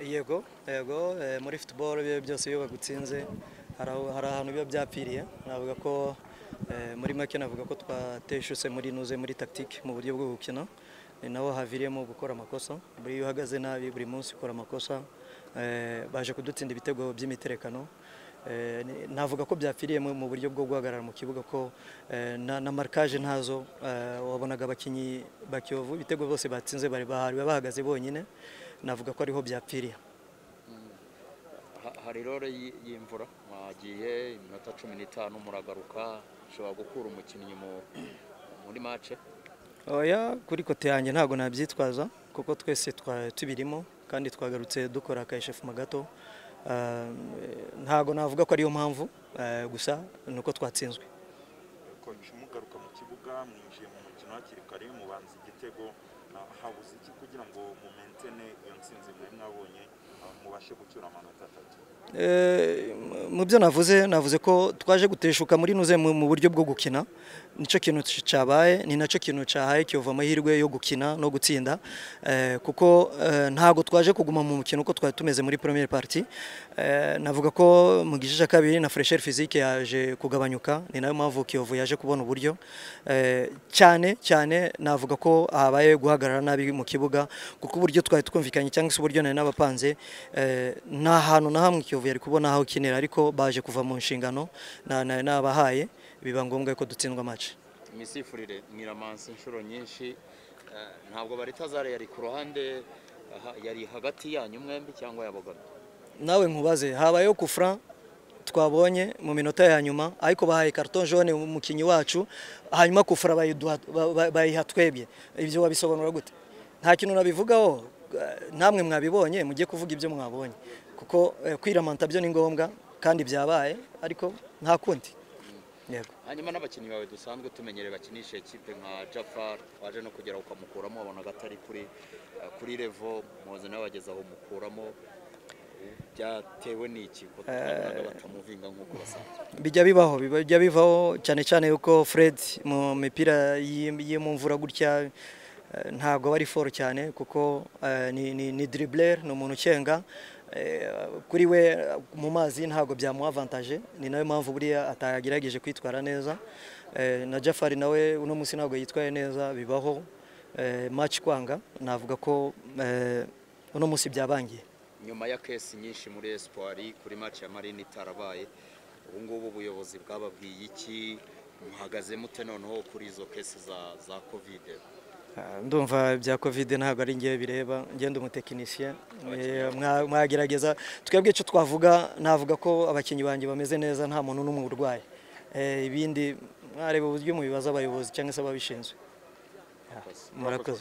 Yego muri football byose iyo bagutsinze hari ahantu biba byapfiriye. Navuga ko muri make navuga ko twateshutse muri tactique mu buryo bwo gukina, ni naho haviriyemo gukora amakosa. Buri iyo uhagaze nabi buri munsi ukora amakosa, baje kudutsinda ibitego by'imiterekano. Navuga ko byapfiriye mu buryo bwo guhagarara mu kibuga ko na marquage ntazo, wabonaga abakinyi ba Kiyovu ibitego bose batsinze bari bahagaze bonyine. Navuga ko ariho byapfiriye. Hari rore y'imvura mwagiye iminota 15 muragaruka, ushobora gukura umukinnyi muri match? Oya, kuri kote yanjye ntago nabyitwaza kuko twese tubirimo kandi twagarutse dukora ka chef magato. Ntago navuga ko ariyo mpamvu, gusa nuko twatsinzwe. Coach, mugaruka mu kibuga mwinjiye mu mukino hakiri kare mubanza igitego, habuze iki kugira ngo mu maintain iyo ntsinzi mwabonye mubashe gucyura amanota 3? Mu byo navuze ko twaje guteshuka muri nuze mu buryo bwo gukina, nico kintu cyabaye, ni naco kintu cyahaye Kiyovu amahirwe yo gukina no gutsinda, kuko ntago twaje kuguma mu mukino uko twari tumeze muri première partie. Navuga ko mu gice cya kabiri na fraîcheur physique yaje kugabanyuka, ni nayo mpamvu Kiyovu yaje kubona uburyo. Cyane navuga ko habaye guhagarara nabi mu kibuga, kuko uburyo twari twumvikanye cyangwa se uburyo nari nabapanze, nta hantu na hamwe Kiyovu yari kubona aho kinera, ariko baje kuva mu nshingano nabahaye, biba ngombwa ko dutsindwa match. Imisifurire mwiramansi inshuro nyinshi, ntabwo bari Tazare yari ku ruhande, yari hagati yanyu mwembi cyangwa yabogamye? Nawe nkubaze, habayeho kufra twabonye mu minota ya nyuma, ariko bahaye carton jaune umukinyi wacu, hanyuma kufra bayiha twebye. Ibyo wabisobanura gute? Nta kintu nabivugaho, namwe mwabibonye mujye kuvuga ibyo mwabonye, kuko kwiramanta byo ni ngombwa kandi byabaye, ariko nta kundi. Yego. Hanyuma n'abakinnyi bawe dusanzwe tumenyereye bakinisha equipe nka Jafar, waje no kugera ukamukuramo, abona gatari kuri level muze nabagezaho mukuramo, byatewe n'iki ko tunabonaga batamuvinga nk'uko basanzwe? Bijya bivaho cyane yuko Fred mu mipira mu mvura gutya ntago bari foro cyane, kuko ni dribbler, no umuntu ucenga. Kuri we mu mazi ntago byamu avantage, ni nayo mpamvu buriya atagerageje kwitwara neza. Na Jafari nawe uno munsi ntago yitwaye neza, bibaho match kwanga. Navuga ko uno munsi byabangiye. Nyuma ya kesi nyinshi muri Espoir kuri match ya Marine itarabaye, ubu ngubu ubuyobozi bwababwiye iki? Muhagaze mute noneho kuri izo kesi za Covid? Ndumva bya Covid ntago ari ngiye bireba, ngende umutekinicien. Mwagerageza twebwe icyo twavuga, navuga ko abakinyi banjye bameze neza, nta muntu n'umwe urwaye. Ibindi mwareba uburyo mu bibaza abayobozi cyangwa se ababishinzwe. Murakoze.